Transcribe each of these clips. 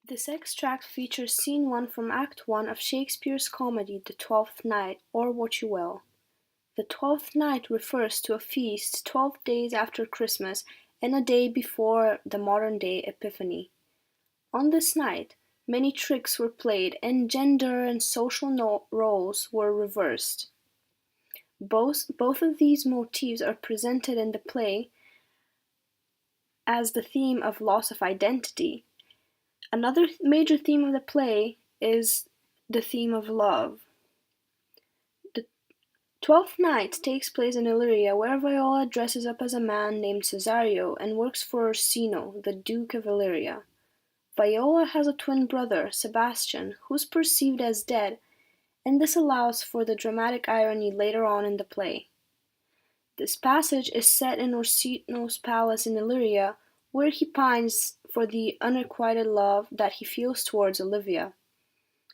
This extract features scene 1 from Act 1 of Shakespeare's comedy The Twelfth Night, or What You Will. The Twelfth Night refers to a feast 12 days after Christmas and a day before the modern-day Epiphany. On this night, many tricks were played and gender and social roles were reversed. Both of these motifs are presented in the play as the theme of loss of identity. Another major theme of the play is the theme of love. The Twelfth Night takes place in Illyria, where Viola dresses up as a man named Cesario and works for Orsino, the Duke of Illyria. Viola has a twin brother, Sebastian, who's perceived as dead, and this allows for the dramatic irony later on in the play. This passage is set in Orsino's palace in Illyria, where he pines for the unrequited love that he feels towards Olivia.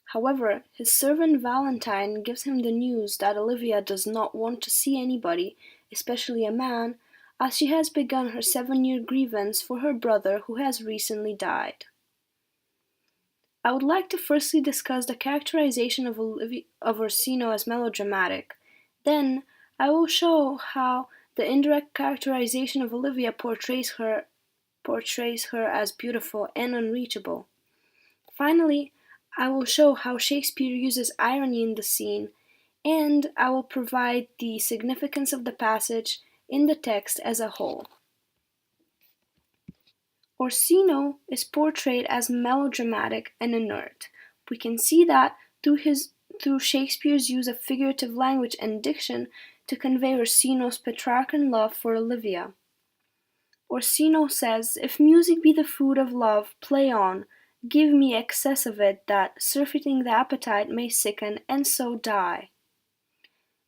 However, his servant Valentine gives him the news that Olivia does not want to see anybody, especially a man, as she has begun her 7-year grievance for her brother who has recently died. I would like to firstly discuss the characterization of Orsino as melodramatic. Then, I will show how the indirect characterization of Olivia portrays her as beautiful and unreachable. Finally, I will show how Shakespeare uses irony in the scene, and I will provide the significance of the passage in the text as a whole. Orsino is portrayed as melodramatic and inert. We can see that through Shakespeare's use of figurative language and diction to convey Orsino's Petrarchan love for Olivia. Orsino says, "If music be the food of love, play on, give me excess of it, that, surfeiting the appetite, may sicken, and so die."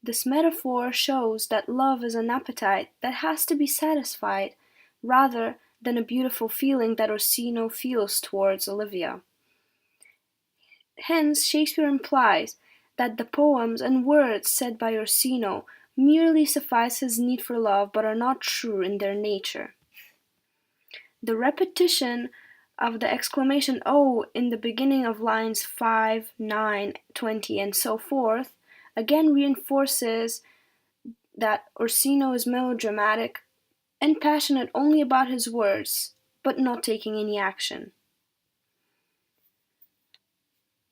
This metaphor shows that love is an appetite that has to be satisfied, rather than a beautiful feeling that Orsino feels towards Olivia. Hence, Shakespeare implies that the poems and words said by Orsino merely suffice his need for love but are not true in their nature. The repetition of the exclamation "oh" in the beginning of lines 5, 9, 20, and so forth again reinforces that Orsino is melodramatic and passionate only about his words, but not taking any action.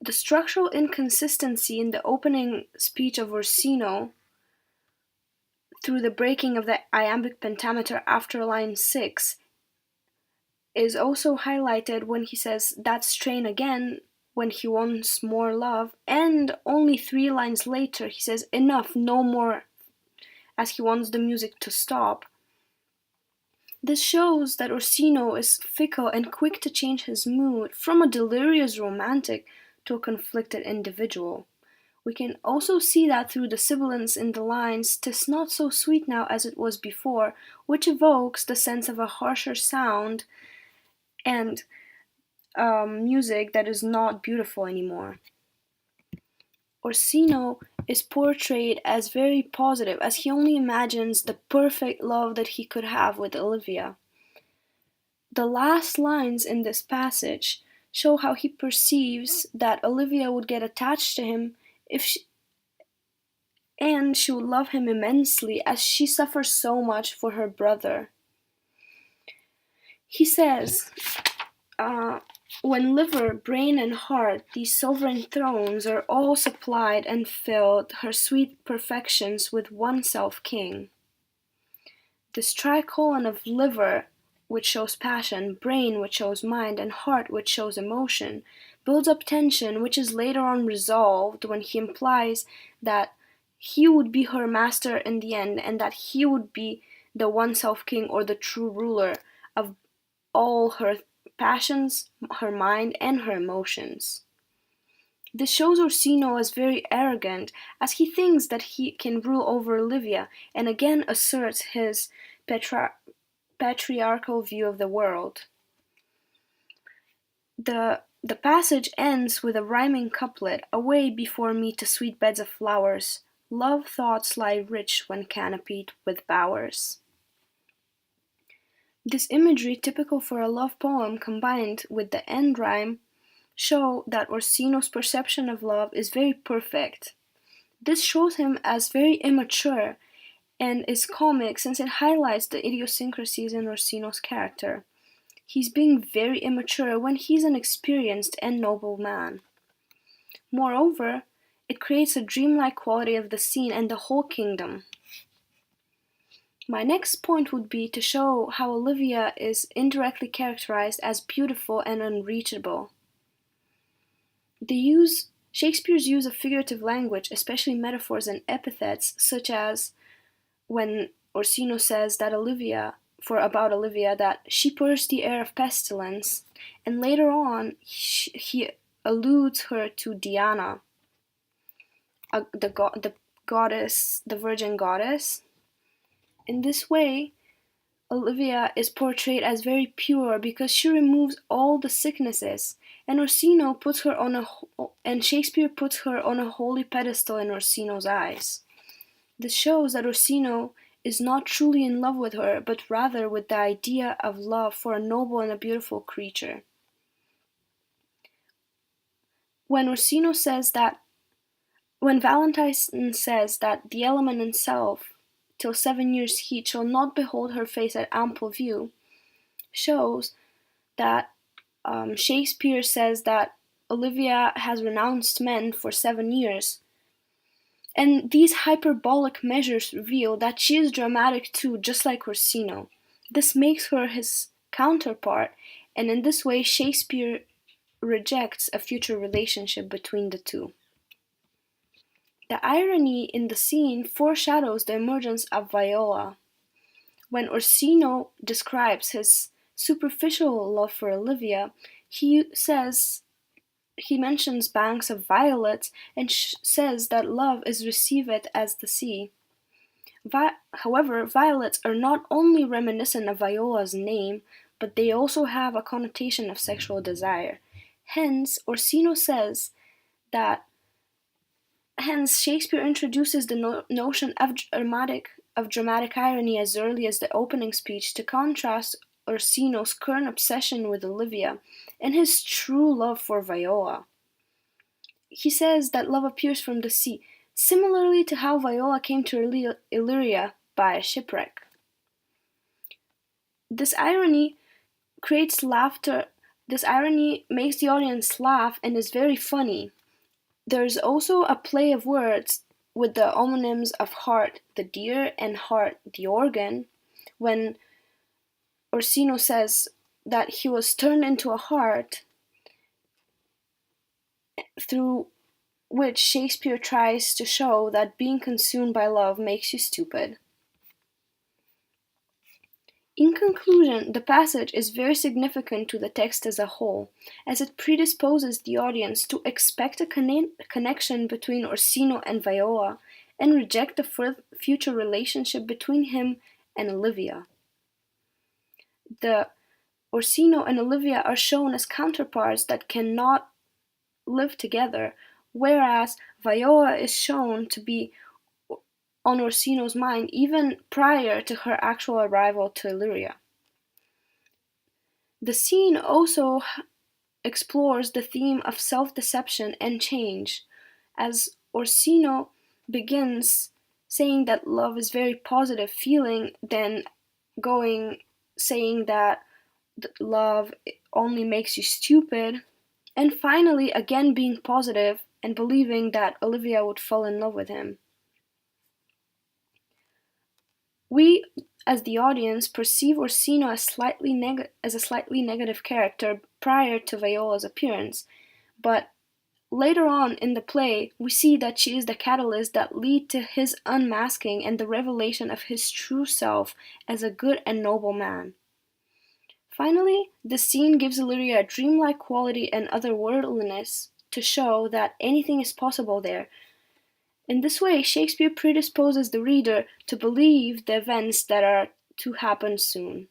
The structural inconsistency in the opening speech of Orsino through the breaking of the iambic pentameter after line 6 is also highlighted when he says that strain again when he wants more love, and only 3 lines later he says enough, no more, as he wants the music to stop. This shows that Orsino is fickle and quick to change his mood from a delirious romantic to a conflicted individual. We can also see that through the sibilants in the lines "'tis not so sweet now as it was before," which evokes the sense of a harsher sound and music that is not beautiful anymore. Orsino is portrayed as very positive, as he only imagines the perfect love that he could have with Olivia. The last lines in this passage show how he perceives that Olivia would get attached to him and she would love him immensely, as she suffers so much for her brother. He says, "When liver, brain, and heart, these sovereign thrones, are all supplied and filled, her sweet perfections with oneself king." This tricolon of liver, which shows passion, brain, which shows mind, and heart, which shows emotion, builds up tension, which is later on resolved when he implies that he would be her master in the end, and that he would be the oneself king, or the true ruler of all her passions, her mind, and her emotions. This shows Orsino as very arrogant, as he thinks that he can rule over Olivia, and again asserts his patriarchal view of the world. The passage ends with a rhyming couplet: "Away before me to sweet beds of flowers, love thoughts lie rich when canopied with bowers." This imagery, typical for a love poem, combined with the end rhyme, show that Orsino's perception of love is very perfect. This shows him as very immature and is comic since it highlights the idiosyncrasies in Orsino's character. He's being very immature when he's an experienced and noble man. Moreover, it creates a dreamlike quality of the scene and the whole kingdom. My next point would be to show how Olivia is indirectly characterized as beautiful and unreachable. Shakespeare's use of figurative language, especially metaphors and epithets, such as when Orsino says that about Olivia, that she pursed the air of pestilence, and later on he alludes her to Diana, the goddess, the virgin goddess. In this way, Olivia is portrayed as very pure because she removes all the sicknesses, and Shakespeare puts her on a holy pedestal in Orsino's eyes. This shows that Orsino is not truly in love with her, but rather with the idea of love for a noble and a beautiful creature. When Valentine says that the element itself, till 7 years heat, shall not behold her face at ample view, shows that Shakespeare says that Olivia has renounced men for 7 years. And these hyperbolic measures reveal that she is dramatic too, just like Orsino. This makes her his counterpart, and in this way Shakespeare rejects a future relationship between the two. The irony in the scene foreshadows the emergence of Viola. When Orsino describes his superficial love for Olivia, he mentions banks of violets and says that love is received as the sea. However, violets are not only reminiscent of Viola's name, but they also have a connotation of sexual desire. Hence, Shakespeare introduces the notion of dramatic irony as early as the opening speech to contrast Orsino's current obsession with Olivia and his true love for Viola. He says that love appears from the sea, similarly to how Viola came to Illyria by a shipwreck. This irony creates laughter. This irony makes the audience laugh and is very funny. There's also a play of words with the homonyms of heart, the deer, and heart, the organ, when Orsino says that he was turned into a heart, through which Shakespeare tries to show that being consumed by love makes you stupid. In conclusion, the passage is very significant to the text as a whole, as it predisposes the audience to expect a connection between Orsino and Viola, and reject the future relationship between him and Olivia. The Orsino and Olivia are shown as counterparts that cannot live together, whereas Viola is shown to be on Orsino's mind even prior to her actual arrival to Illyria. The scene also explores the theme of self-deception and change, as Orsino begins saying that love is very positive feeling, then saying that love only makes you stupid, and finally again being positive and believing that Olivia would fall in love with him. We, as the audience, perceive Orsino as a slightly negative character prior to Viola's appearance, but later on in the play, we see that she is the catalyst that lead to his unmasking and the revelation of his true self as a good and noble man. Finally, the scene gives Illyria a dreamlike quality and otherworldliness to show that anything is possible there. In this way, Shakespeare predisposes the reader to believe the events that are to happen soon.